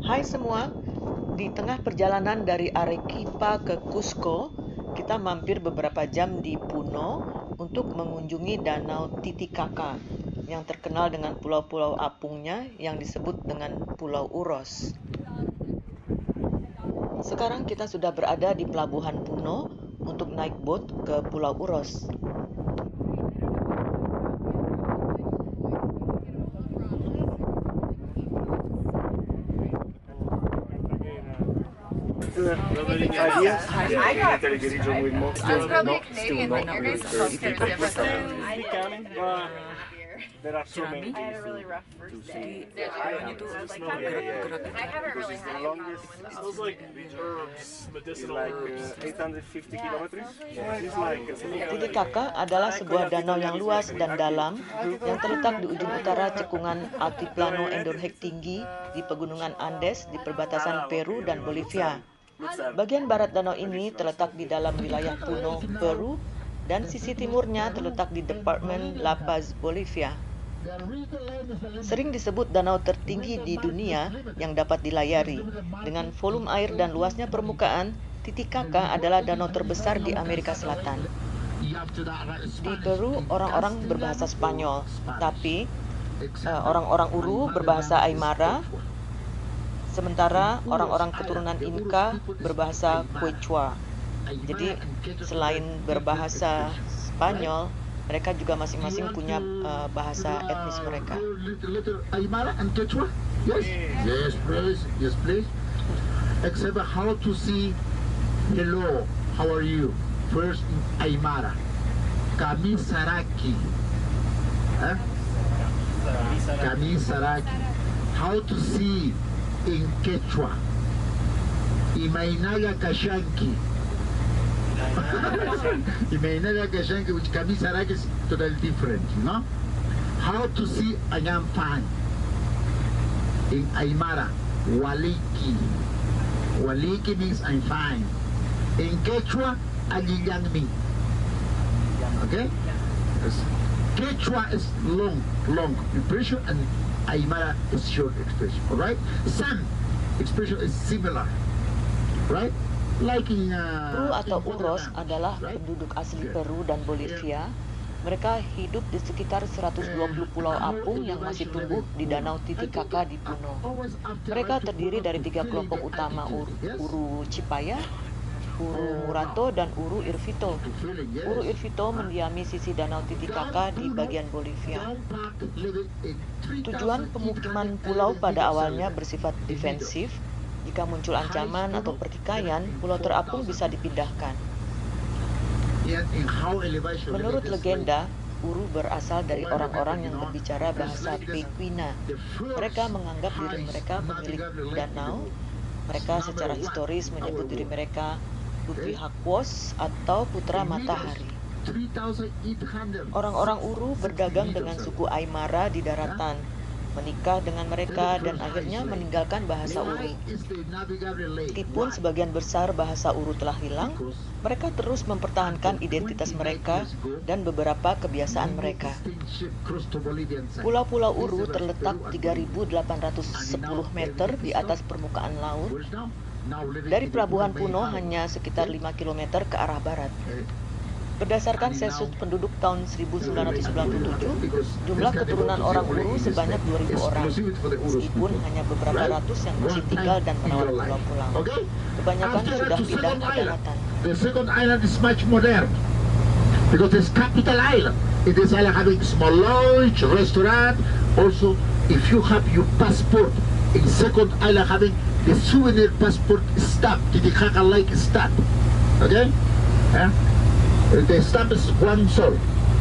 Hai semua, di tengah perjalanan dari Arequipa ke Cusco, kita mampir beberapa jam di Puno untuk mengunjungi Danau Titicaca yang terkenal dengan pulau-pulau apungnya yang disebut dengan Pulau Uros. Sekarang kita sudah berada di Pelabuhan Puno untuk naik bot ke Pulau Uros. Ideas? I got Television with more. That's probably a Canadian thing. Your guys' healthcare is different. We can, but there are so many. I had a really rough first day. I I haven't really had The a longest Smells like herbs, is medicinal like herbs. 850 kilometers. It's like Titicaca adalah sebuah danau yang luas dan dalam yang terletak di ujung utara cekungan Altiplano Endorheic tinggi di pegunungan Andes di perbatasan Peru dan Bolivia. Bagian barat danau ini terletak di dalam wilayah Puno, Peru, dan sisi timurnya terletak di Departemen La Paz, Bolivia. Sering disebut danau tertinggi di dunia yang dapat dilayari. Dengan volume air dan luasnya permukaan, Titicaca adalah danau terbesar di Amerika Selatan. Di Peru, orang-orang berbahasa Spanyol, tapi orang-orang Uru berbahasa Aymara, sementara orang-orang keturunan Inca berbahasa Quechua. Jadi selain berbahasa Spanyol, mereka juga masing-masing punya bahasa etnis mereka. Aymara and Quechua? Yes. Yes, please. Yes, please. Except how to see hello, how are you? First in Aymara. Kami Saraki. Huh? Kami Saraki. How to see in Quechua. Imainaga Kashanki. Imainaga Kashanki, which Kami Saraki is totally different, you know? How to see Anyampan. In Aymara, Waliki. Waliki means I'm fine. In Quechua, Aliyangmi. Okay? Yes. Quechua is long expression, and Aymara is short expression. Alright? Some expression is similar. Right? Like in Peru atau Uros adalah penduduk asli Peru dan Bolivia. Mereka hidup di sekitar 120 pulau apung yang masih tumbuh di Danau Titicaca di Puno. Mereka terdiri dari 3 kelompok utama, Uru Chipaya, Uru Murato, dan Uru Irvito. Uru Irvito mendiami sisi Danau Titicaca di bagian Bolivia. Tujuan pemukiman pulau pada awalnya bersifat defensif. Jika muncul ancaman atau pertikaian, pulau terapung bisa dipindahkan. Menurut legenda, Uru berasal dari orang-orang yang berbicara bahasa Pequina. Mereka menganggap diri mereka pemilik danau. Mereka secara historis menyebut diri mereka Lupihaquos atau putra matahari. Orang-orang Uru berdagang dengan suku Aymara di daratan, menikah dengan mereka, dan akhirnya meninggalkan bahasa Uru. Meskipun sebagian besar bahasa Uru telah hilang, mereka terus mempertahankan identitas mereka dan beberapa kebiasaan mereka. Pulau-pulau Uru terletak 3.810 meter di atas permukaan laut. Dari Pelabuhan Puno hanya sekitar 5 km ke arah barat. Berdasarkan sensus penduduk tahun 1997, jumlah keturunan orang Uru sebanyak 2.000 orang, meskipun hanya beberapa ratus yang masih tinggal dan merawat pulau-pulau. Kebanyakan sudah pindah ke daratan. The second island is much modern because it's capital island. It is island having small lodge, restaurant. Also, if you have your passport in second island having the souvenir passport stamp, Titicaca like stamp. Okay? The stamp is one sol.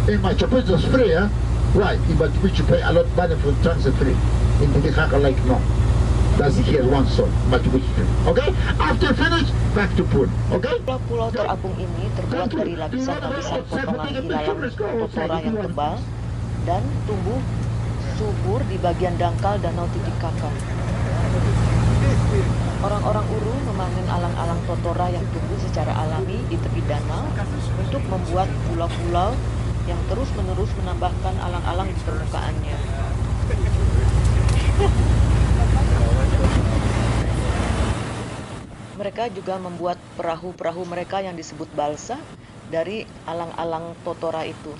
In Machu Picchu it's free, huh? Why? In Machu Picchu you pay a lot of money for transit free. In Titicaca like no. That's here one sol. Machu Picchu free. Okay? After finish, back to Pune. Okay? Pulau-pulau terapung ini terbuat dari lapisan-lapisan potongan ilalang totora yang tebal dan tumbuh subur di bagian dangkal Danau Titicaca. Orang-orang Uru memanen alang-alang totora yang tumbuh secara alami di tepi danau untuk membuat pulau-pulau yang terus-menerus menambahkan alang-alang di permukaannya. Mereka juga membuat perahu-perahu mereka yang disebut balsa dari alang-alang totora itu.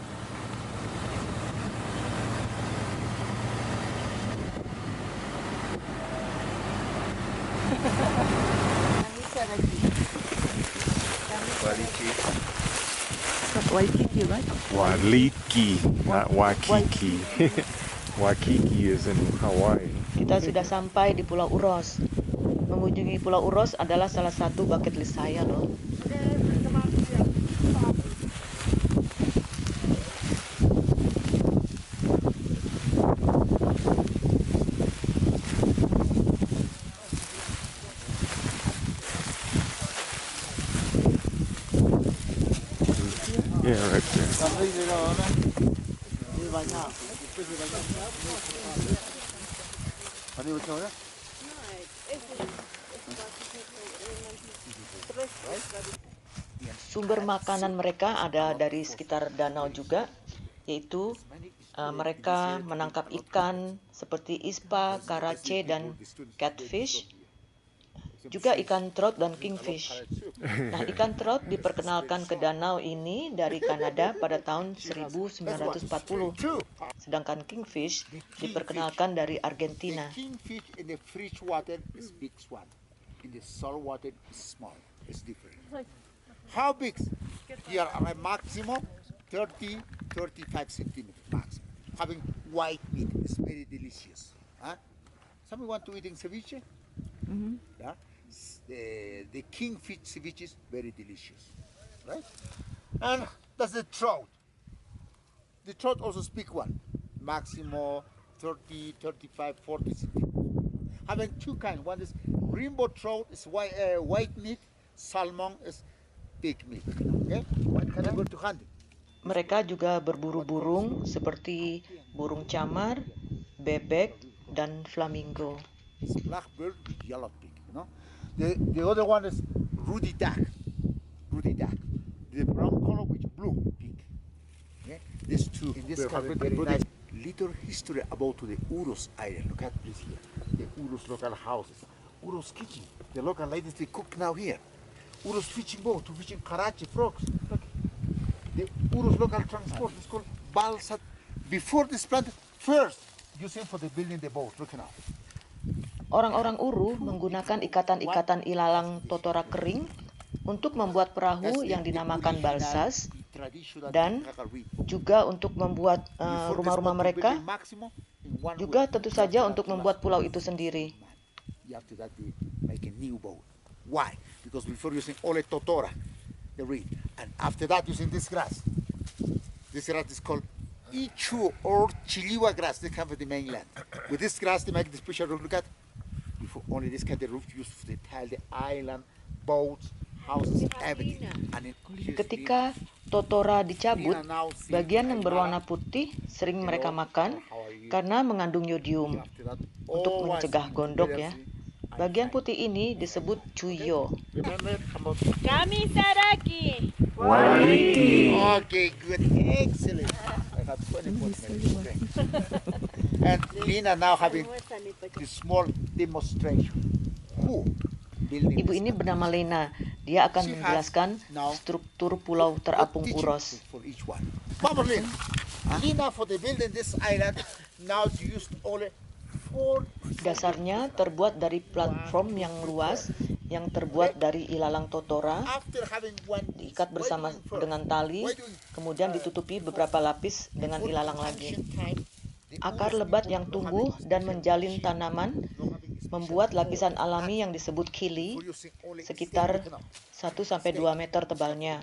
Waikiki, right? Waliki, not Waikiki. Waikiki is in Hawaii. Kita sudah sampai di Pulau Uros. Mengunjungi Pulau Uros adalah salah satu bucket list saya loh. Yeah, right there. Sumber makanan mereka ada dari sekitar danau juga, yaitu mereka menangkap ikan seperti ispa, karace, dan catfish, juga ikan trout dan kingfish. Nah, ikan trout diperkenalkan ke danau ini dari Kanada pada tahun 1940, sedangkan kingfish diperkenalkan dari Argentina. The kingfish in the fresh water is big one. In the salt water is small. It's different. How big? Here are a maximum 30-35 centimeters maximum. Having white meat is very delicious. Huh? Some want to eating ceviche. Yeah? The kingfish ceviche is very delicious, right? And that's the trout. The trout also speak one, maximum 30, 35, 40 centimeters. Having two kinds. One is rainbow trout, is white meat. Salmon is big meat. Okay, one can go to hunting. Mereka juga berburu burung seperti burung camar, bebek, dan flamingo. It's blackbird, yellow pig. You know, the other one is ruddy duck. Ruddy duck, the brown color with blue pig. Okay, these two. In this country, very nice. Little history about the Uros Island. Look at this here. The Uros local houses. Uros kitchen. The local ladies they cook now here. Uros fishing boat to fishing Karachi frogs. Look. The Uros local transport is called Balsat. Before this plant, first using for the building the boat. Look now. Orang-orang Uru menggunakan ikatan-ikatan ilalang totora kering untuk membuat perahu yang dinamakan balsas dan juga untuk membuat rumah-rumah mereka, juga tentu saja untuk membuat pulau itu sendiri. After that they make a new boat. Why? Because before using ole totora, the reed, and after that using this grass. This grass is called ichu or chiliwa grass. They come from the mainland. With this grass they make the special roof. Look at. Before only this kind of roof used to tile the island, boats, houses, everything. And Ketika totora dicabut, bagian yang berwarna putih sering mereka makan karena mengandung yodium untuk mencegah gondok ya. Bagian putih ini disebut cuyo. Kami Saraki. Waliki. okay, good, excellent. I have 20 points. And Lina now having this small demonstration. Who building Ibu ini bernama Lena. Dia akan menjelaskan struktur pulau terapung Uros. for each one. Vamos, Lina. Lina for the building this island now used only 4. Dasarnya terbuat dari platform yang luas yang terbuat dari ilalang totora, After having one diikat bersama dengan tali, kemudian ditutupi beberapa lapis dengan ilalang lagi. Akar lebat yang tumbuh dan menjalin tanaman membuat lapisan alami yang disebut kili sekitar 1-2 meter tebalnya,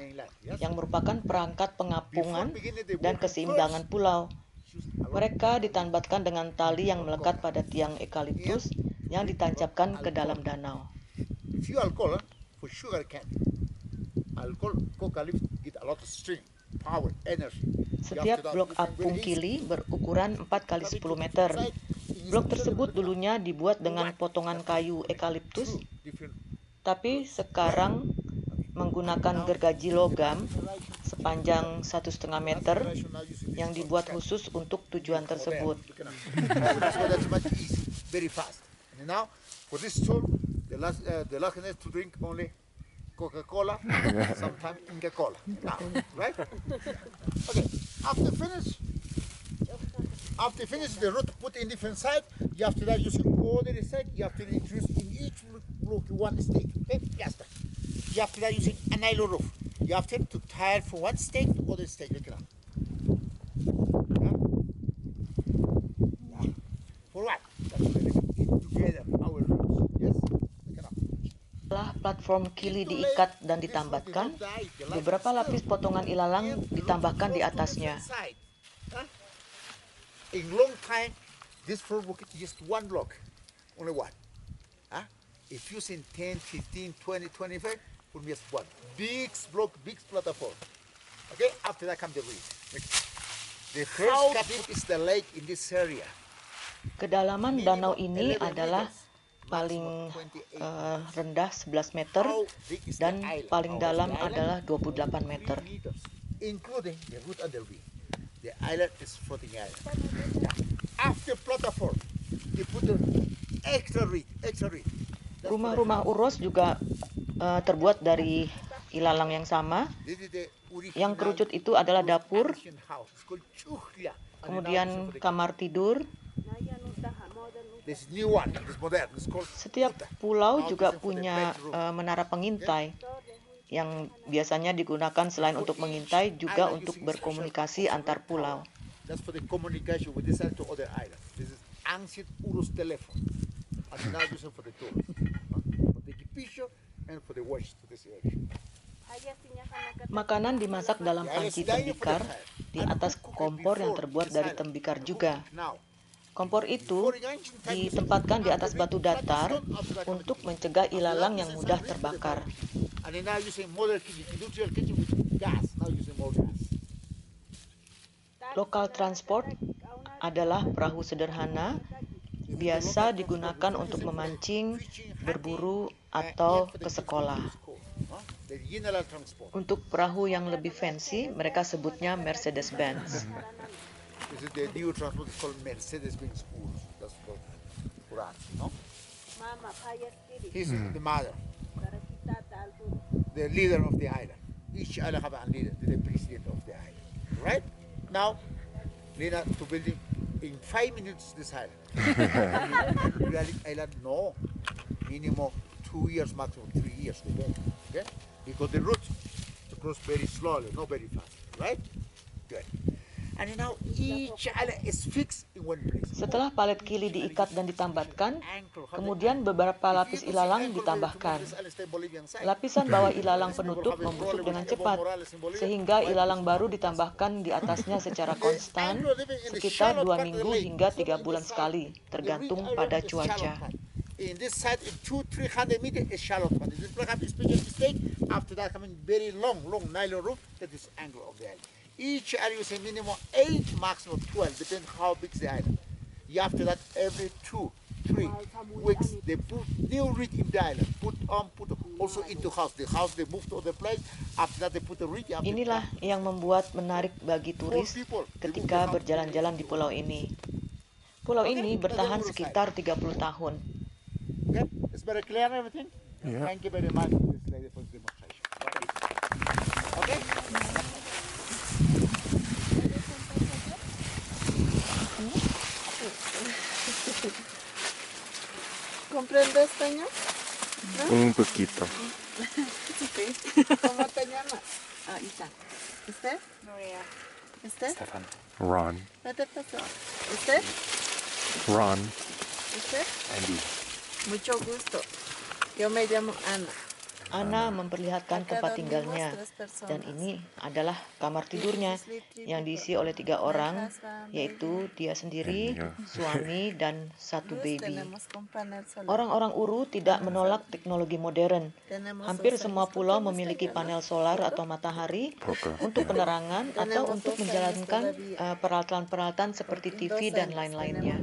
yang merupakan perangkat pengapungan dan keseimbangan pulau. Mereka ditambatkan dengan tali yang melekat pada tiang eukaliptus yang ditancapkan ke dalam danau. If you alcohol for sugar cane, alcohol coca leaves get a lot of strength, power, energy. Setiap blok apung kili berukuran 4 x 10 meter. Blok tersebut dulunya dibuat dengan potongan kayu eukaliptus, tapi sekarang menggunakan gergaji logam sepanjang 1,5 meter yang dibuat khusus untuk tujuan tersebut. That's much easy, very fast. And now for this tool, The last is to drink only Coca-Cola, sometimes Inca-Cola. Now, right? Okay. After finish the root, put in different side. You have to that using all the side. You have to introduce in each block one stake. Okay, yes. You have to that using a nylon roof. You have to tie from one stake to other stake. Look at that. For what? That's why we keep together our roots. Yes. Look at that. Setelah platform kili diikat dan ditambatkan, beberapa lapis potongan ilalang ditambahkan di atasnya. In long time, this floor block is just one block, only one. If using 10, 15, 20, 25, would be just one. Big block, big platform. Okay, after that comes the reef. The first cutting is the lake in this area. Kedalaman danau ini adalah paling rendah 11 meter dan paling dalam adalah 28 meter. Including the root and the reef. The island is floating island. After platform, you put the extra reef. Rumah-rumah uros juga terbuat dari ilalang yang sama. Yang kerucut itu adalah dapur, kemudian kamar tidur. Setiap pulau juga punya menara pengintai yang biasanya digunakan selain untuk mengintai juga untuk berkomunikasi antar pulau. That's for the communication with this side to other islands. This is ancient Urus telephone. And now used for the tourists, for the equipment and for the watch to this area. Makanan dimasak dalam panci tembikar di atas kompor yang terbuat dari tembikar juga. Kompor itu ditempatkan di atas batu datar untuk mencegah ilalang yang mudah terbakar. And now using modern kitchen, industrial kitchen with gas. Now using more gas. Local transport adalah perahu sederhana, biasa digunakan untuk memancing, berburu, atau ke sekolah. Untuk perahu yang lebih fancy, mereka sebutnya Mercedes-Benz. This is the new transport called Mercedes-Benz. That's for us, no? He's the mother, the leader of the island. Each island have a leader, the president of the island. Right? Now, Lena to building in 5 minutes this island. Really, island, no. Minimum 2 years, maximum 3 years to build. Okay? Because the route to cross very slowly, not very fast. Right? Good. And now each island is fixed in one place. Setelah palet kili diikat dan ditambatkan, kemudian beberapa lapis ilalang ditambahkan. Lapisan bawah ilalang penutup membusuk dengan cepat, sehingga ilalang baru ditambahkan di atasnya secara konstan sekitar 2 minggu hingga 3 bulan sekali, tergantung pada cuaca. In this side, in 200-300 meters is shallow pond. This program is special mistake. After that, coming very long nylon roof. That is angle of the island. Each area is a minimum 8, maximum 12, depending how big the island. After that, every 2-3 weeks, they put new reed in the island. Put also into house. The house they move to other place. After that, they put the reed. Inilah yang membuat menarik bagi turis ketika berjalan-jalan di pulau ini. Pulau ini bertahan sekitar 30 tahun. Okay, it's very clear everything. Yeah. Thank you very much, this lady, for the demonstration. Okay. ¿Comprende español? Un poquito. ¿Cómo te llamas? Isa. ¿Usted? Maria. ¿Usted? Ron. ¿Qué te pasó? ¿Usted? Ron. ¿Usted? Andy. Mucho gusto. Yo me llamo Ana. Ana memperlihatkan tempat tinggalnya, dan ini adalah kamar tidurnya yang diisi oleh 3 orang, yaitu dia sendiri, suami, dan 1 baby. Orang-orang Uru tidak menolak teknologi modern. Hampir semua pulau memiliki panel solar atau matahari untuk penerangan atau untuk menjalankan peralatan-peralatan seperti TV dan lain-lainnya.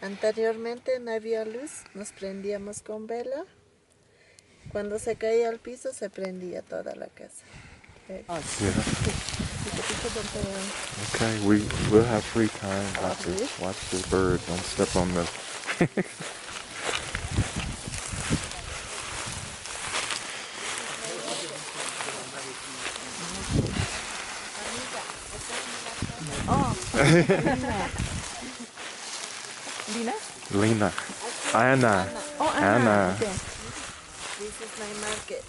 Anteriormente no había luz, nos prendíamos con vela. Cuando se caía al piso se prendía toda la casa. Yeah. Okay, we'll have free time. Watch the bird. Don't step on the. Oh, Lina? Lena. Anna. Oh, Anna. Okay. This is my market.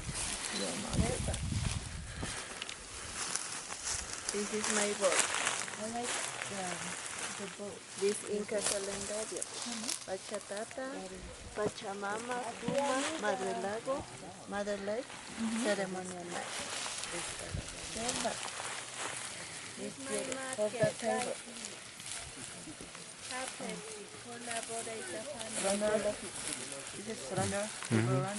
This is my boat. I like the boat. This Inca calendario. Pachatata, Pachamama, Puma, Madre Lago, Mother Lake, ceremonial night. This Coca table. Runner. This is runner. Runner.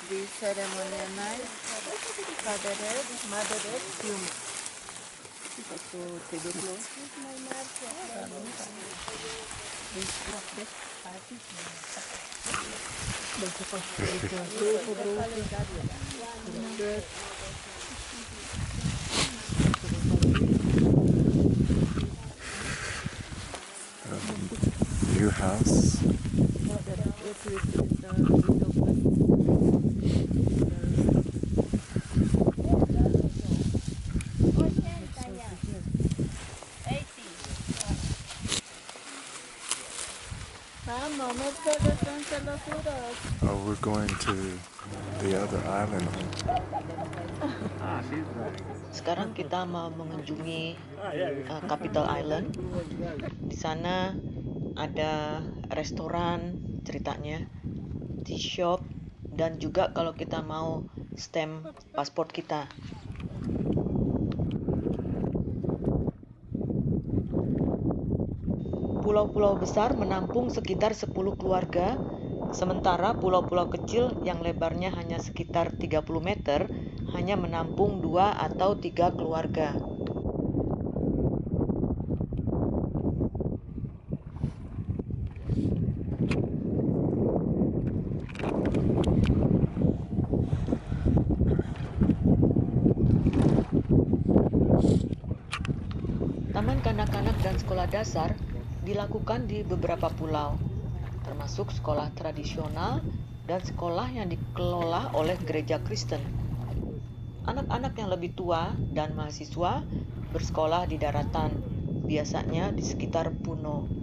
This ceremonial night. Father Red, Mother Red, Puma. New house. Vamos, desde los juros. Oh, we're going to the other island. Sekarang kita mau mengunjungi Capital Island. Di sana ada restoran ceritanya, tea shop, dan juga kalau kita mau stamp paspor kita. Pulau-pulau besar menampung sekitar 10 keluarga, sementara pulau-pulau kecil yang lebarnya hanya sekitar 30 meter hanya menampung 2 atau 3 keluarga. Taman kanak-kanak dan sekolah dasar dilakukan di beberapa pulau, termasuk sekolah tradisional dan sekolah yang dikelola oleh gereja Kristen. Anak-anak yang lebih tua dan mahasiswa bersekolah di daratan, biasanya di sekitar Puno.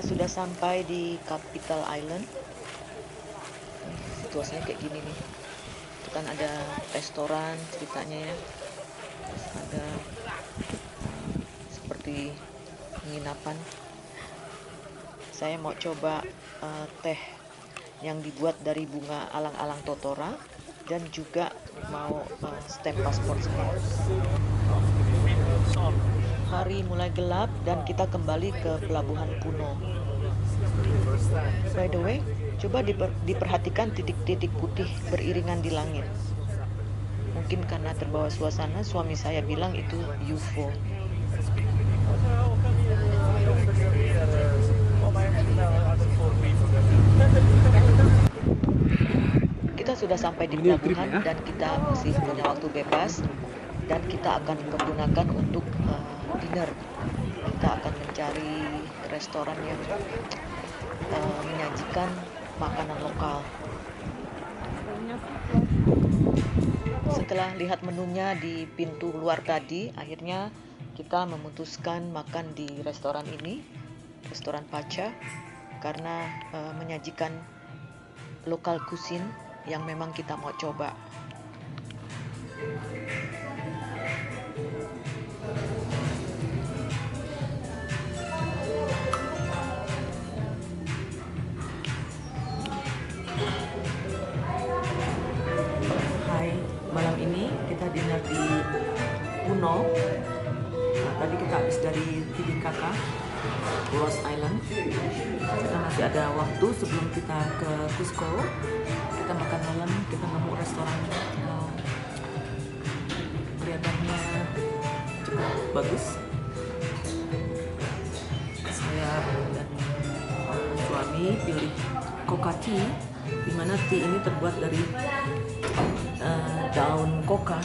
Sudah sampai di Capital Island. Situasinya kayak gini nih. Itu kan ada restoran ceritanya ya. Terus ada seperti penginapan. Saya mau coba teh yang dibuat dari bunga alang-alang totora dan juga mau stamp paspor semua. Hari mulai gelap dan kita kembali ke pelabuhan Puno. By the way, coba diperhatikan titik-titik putih beriringan di langit. Mungkin karena terbawa suasana, suami saya bilang itu UFO. Kita sudah sampai di pelabuhan dan kita masih punya waktu bebas dan kita akan menggunakan untuk dinner. Kita akan mencari restoran yang menyajikan makanan lokal. Setelah lihat menunya di pintu luar tadi, akhirnya kita memutuskan makan di restoran ini, restoran Pacha, karena menyajikan lokal cuisine yang memang kita mau coba. Malam ini kita dinner di Puno. Tadi kita habis dari Titicaca Ross Island. Kita masih ada waktu sebelum kita ke Cusco. Kita makan malam, kita nemu restoran kelihatannya cukup bagus. Saya dan suami pilih coca tea, di mana tea ini terbuat dari daun coca.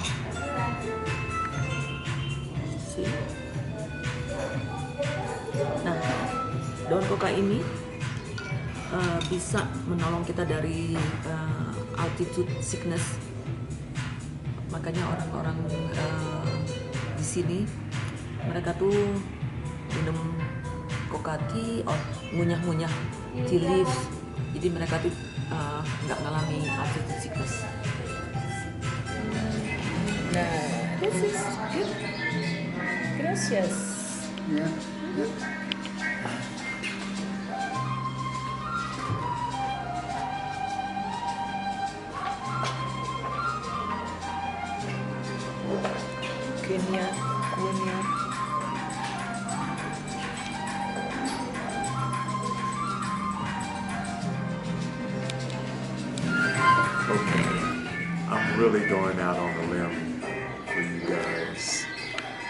Nah, daun coca ini bisa menolong kita dari altitude sickness. Makanya orang-orang di sini mereka tuh minum coca tea, ngunyah-ngunyah tea leaves. Jadi mereka tuh nggak ngalami altitude sickness. Nah, this is good. Gracias. Kenya. Okay, I'm really going out on a limb for you guys.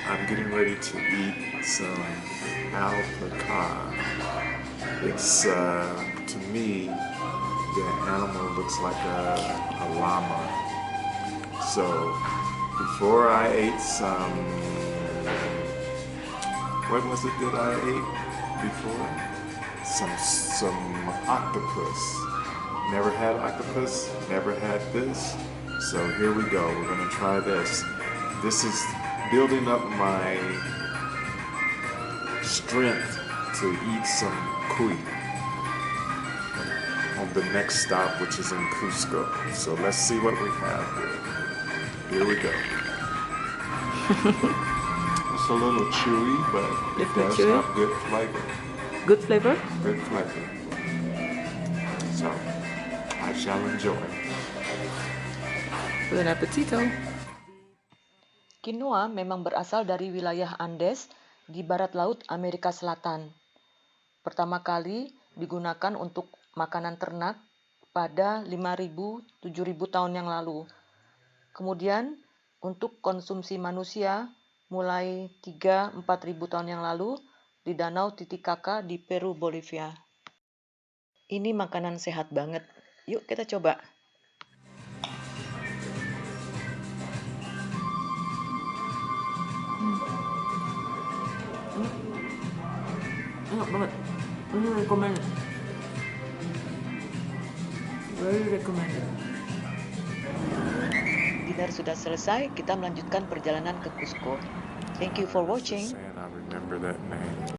I'm getting ready to eat some alpaca. It's, to me, the animal looks like a llama. So, before I ate some, what was it that I ate before? Some octopus. Never had octopus, never had this. So here we go, we're gonna try this. This is building up my strength to eat some cuy on the next stop, which is in Cusco. So let's see what we have here. Here we go. It's a little chewy, but it Little does chewy? have good flavor. Good flavor? Good flavor. So, I shall enjoy. Buon appetito. Quinoa memang berasal dari wilayah Andes di barat laut Amerika Selatan. Pertama kali digunakan untuk makanan ternak pada 5.000-7.000 tahun yang lalu. Kemudian untuk konsumsi manusia mulai 3-4.000 tahun yang lalu di Danau Titicaca di Peru, Bolivia. Ini makanan sehat banget. Yuk kita coba. Enak banget. Ini recommended. Very recommended. Dinner sudah selesai, kita melanjutkan perjalanan ke Cusco. Thank you for watching. Saying I remember that name.